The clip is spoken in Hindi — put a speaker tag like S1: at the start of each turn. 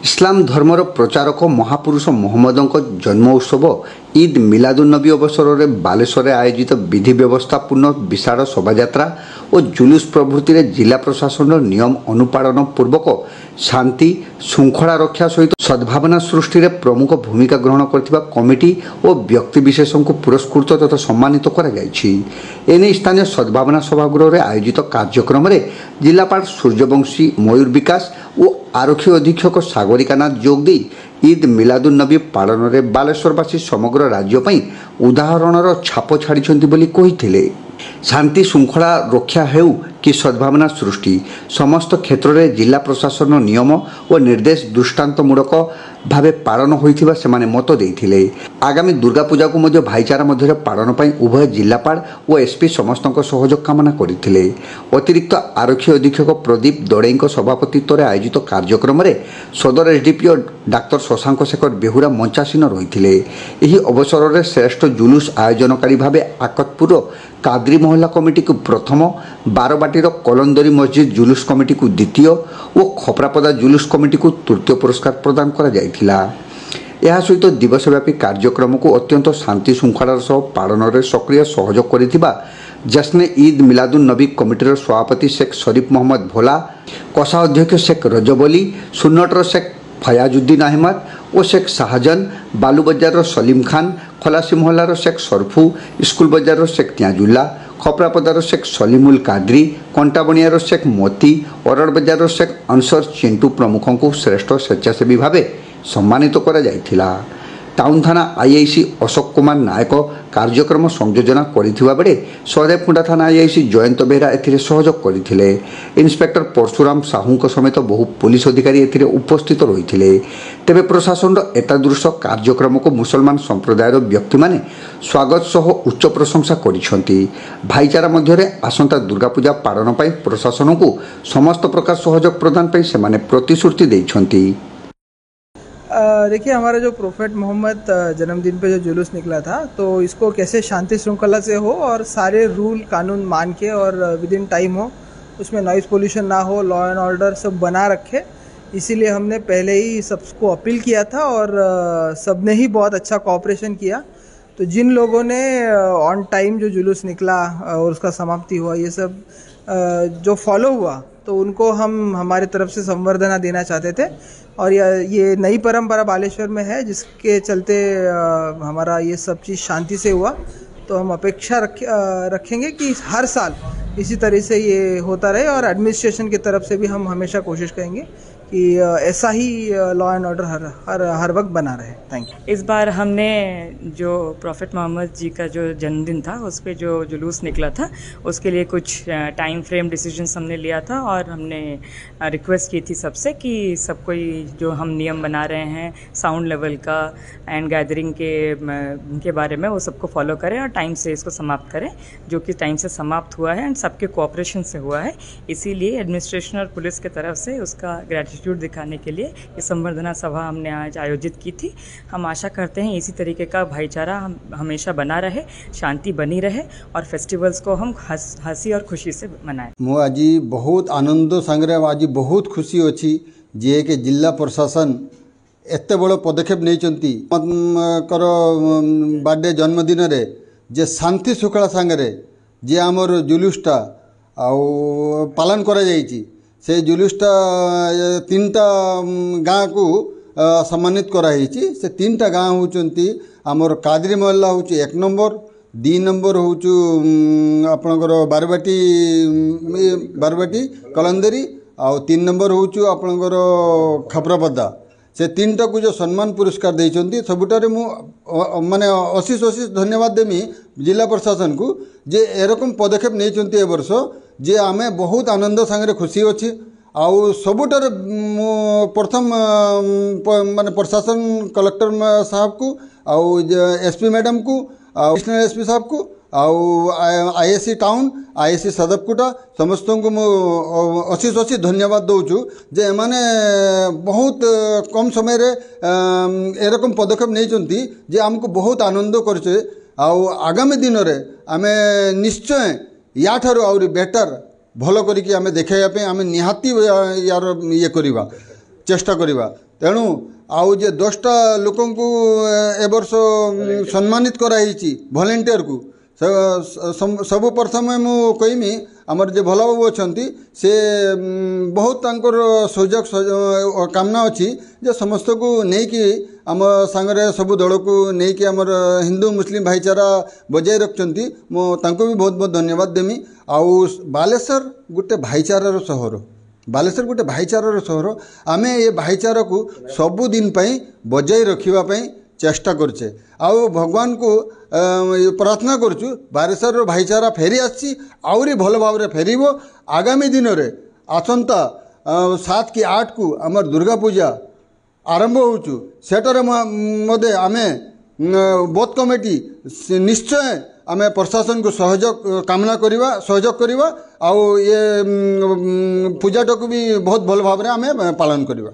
S1: इस्लाम धर्मर प्रचारक महापुरुष मोहम्मदଙ୍କ जन्म उत्सव ईद मिलादुन्नबी अवसर में बालेश्वर आयोजित विधि व्यवस्थापूर्ण विशाल शोभायात्रा और जुलूस प्रभृति जिला प्रशासन नियम अनुपालन पूर्वक शांति श्रृंखला रक्षा सहित सद्भावना सृष्टि में प्रमुख भूमिका ग्रहण करथिबा कमिटी और व्यक्तिविशेष को पुरस्कृत तथा सम्मानित कराई। स्थानीय सद्भावना सभागृह में आयोजित कार्यक्रम में जिलापाल सूर्यवंशी मयूर विकास और आरक्षी अधीक्षक सागरिकानाथ जोग दे ईद मिलादुन्नबी पालन में बालेश्वरवासी समग्र राज्य उदाहरणर छाप छाड़ी। शांति श्रृंखला रक्षा हेउ कि सद्भावना सृष्टि समस्त क्षेत्र में जिला प्रशासन नियम और निर्देश दृष्टांतमूलक भावे पालन होइथिबा सेमाने मत देइथिले। आगामी दुर्गा पूजा को मध्य भाईचारा मध्य पालन पई उभय जिलापाल और एसपी समस्त सहयोग कामना करथिले। अतिरिक्त आरक्षी अधीक्षक प्रदीप दड़ेईଙ୍କ सभापतित्व में आयोजित कार्यक्रम में सदर एसडीपीओ डाक्तर शशांक शेखर बेहुरा मंचासीन रहिथिले। एही अवसर में श्रेष्ठ जुलूस आयोजनकारी भावे आकतपुर कादरी मोहल्ला कमिटी को प्रथम, बारबाटीर कलंदरी मस्जिद जुलूस कमिटी को द्वितीय और खपरापदा जुलूस कमिटी को तृतीय पुरस्कार प्रदान करा जायथिला। यह सहित दिवसव्यापी कार्यक्रम को अत्यंत शांति श्रृंखलार सह पालन में सक्रिय सहयोग करिथिबा जश्न ईद मिलादुन्नबी कमिटीर सभापति शेख शरीफ मोहम्मद भोला, कोषाध्यक्ष शेख रजब अली, सुन्नटर शेख फयाजुद्दीन अहमद और शेख शाहजन, बालू बजार सलीम खान, खलासी मोहल्लार शेख सरफू, स्कूल बजार शेख त्याजुल्ला, खपरापदार शेख सलीमुल कादरी, कंटाबणियार शेख मोती, अरड़ बजार शेख अनसर चिंटू प्रमुख को श्रेष्ठ स्वेच्छासेवी भाव सम्मानित करा जायथिला। टाउन थाना आईआईसी अशोक कुमार नायक कार्यक्रम संयोजना करिथिबा बेले सहदेवकुंडा थाना आईआईसी जयंत बेहरा एथिरे सहयोग करथिले। इंस्पेक्टर परशुराम साहू समेत बहु पुलिस अधिकारी एथिरे उपस्थित रहिथिले। तेबे प्रशासन एतादृश कार्यक्रम को मुसलमान संप्रदायर व्यक्ति माने स्वागत सह उच्च प्रशंसा करिसेंती। भाईचारा मध्यरे आसंता दुर्गा पूजा पालन पई प्रशासन को समस्त प्रकार सहयोग प्रदान पई सेमाने प्रतिश्रुति दैछंती।
S2: देखिए, हमारा जो प्रोफेट मोहम्मद जन्मदिन पे जो जुलूस निकला था, तो इसको कैसे शांति श्रृंखला से हो और सारे रूल कानून मान के और विद इन टाइम हो, उसमें नॉइज़ पोल्यूशन ना हो, लॉ एंड ऑर्डर सब बना रखे, इसीलिए हमने पहले ही सबको अपील किया था और सबने ही बहुत अच्छा कोऑपरेशन किया। तो जिन लोगों ने ऑन टाइम जो जुलूस निकला और उसका समाप्ति हुआ, ये सब जो फॉलो हुआ, तो उनको हम हमारी तरफ से संवर्धना देना चाहते थे। और ये नई परंपरा बालेश्वर में है, जिसके चलते हमारा ये सब चीज़ शांति से हुआ। तो हम अपेक्षा रखेंगे कि हर साल इसी तरह से ये होता रहे और एडमिनिस्ट्रेशन की तरफ से भी हम हमेशा कोशिश करेंगे कि ऐसा ही लॉ एंड ऑर्डर हर वक्त बना रहे। Thank you.
S3: इस बार हमने जो प्रॉफिट मोहम्मद जी का जो जन्मदिन था, उस पर जो जुलूस निकला था, उसके लिए कुछ टाइम फ्रेम डिसीजंस हमने लिया था और हमने रिक्वेस्ट की थी सबसे कि सब कोई जो हम नियम बना रहे हैं साउंड लेवल का एंड गैदरिंग के बारे में, वो सबको फॉलो करें और टाइम से इसको समाप्त करें, जो कि टाइम से समाप्त हुआ है एंड सबके कोऑपरेशन से हुआ है। इसीलिए एडमिनिस्ट्रेशन और पुलिस की तरफ से उसका ग्रेटिट्यूड दिखाने के लिए ये संवर्धना सभा हमने आज आयोजित की थी। हम आशा करते हैं इसी तरीके का भाईचारा हमेशा बना रहे, शांति बनी रहे और फेस्टिवल्स को हम हंसी और खुशी से मनाएं।
S4: मु आज बहुत आनंद संग्रह, आज बहुत खुशी अच्छी जे के जिला प्रशासन एत बड़ पदक्षेप नहीं कर बर्थडे जन्मदिन रे जे शांति श्रृंखला सांगे जे आमर जुलूसटा पालन करा जायछि, से जुलूसटा 3टा गाँ को सम्मानित कराई। से 3टा गाँ होचंती आमर कादरी मोहल्ला हूँ 1 नंबर, 2 नंबर हूँ आपणकर बारबाटी कलंदरी, आउ 3 नंबर हूँ आपणकर खपरापदा। से 3टा को जो सम्मान पुरस्कार देइचंती, सबुटारे मु माने अशीष धन्यवाद देमी जिला प्रशासन को जे एरकम पदक्षेप नहीं ए वर्ष, जे आमे बहुत आनंद सांगे खुशी अच्छी। आउ सबुटारे प्रथम माने प्रशासन कलेक्टर साहब को, आउ एसपी मैडम को, एडिशनल एसपी साहब को, आउ आईएससी टाउन, आईएससी सदबकुटा समस्त को मु अशीष धन्यवाद दौचु जे माने बहुत कम समय रे एरकम पदक्षेप नहीं जे आमको बहुत आनंद करछे। आउ आगामी दिन रे आमे निश्चय या ठारू आउरी बेटर भल करिकि आमे देखाइबा पे आमे निहाती यार ये करिबा चेष्टा करिबा। तेणु आउ जे 10टा लोकंकु ए वर्ष सम्मानित कराई भलेंटियर को सब प्रथम मु कहमी आमर जे भला बाबू अच्छा से बहुत तांकर सुजोग कामना अच्छी जे समस्त को नेकी आम सांगरे सब दल को नेकी आमर हिंदू मुस्लिम भाईचारा बजाय रखती मुझे भी बहुत बहुत धन्यवाद देमी। आउ बालेश्वर गोटे भाईचारार सहर बालेश्वर गोटे भाईचारार सहर आमे ये भाईचारा को सबुदिन बजाय रखापी चेष्टा करछे आउ भगवान को प्रार्थना करछु बालेश्वर भाईचारा फेरी आसी आउरी भल भाव रे फेरिबो। आगामी दिन रे आसंता 7 कि 8 को आमर दुर्गा पूजा आरंभ होचु सेटर मधे आमे बोथ कमिटी निश्चय आमे प्रशासन को सहयोग कामना करिवा सहयोग करिवा आउ ये पूजाटा को भी बहुत भल भाव रे आमे पालन करिवा।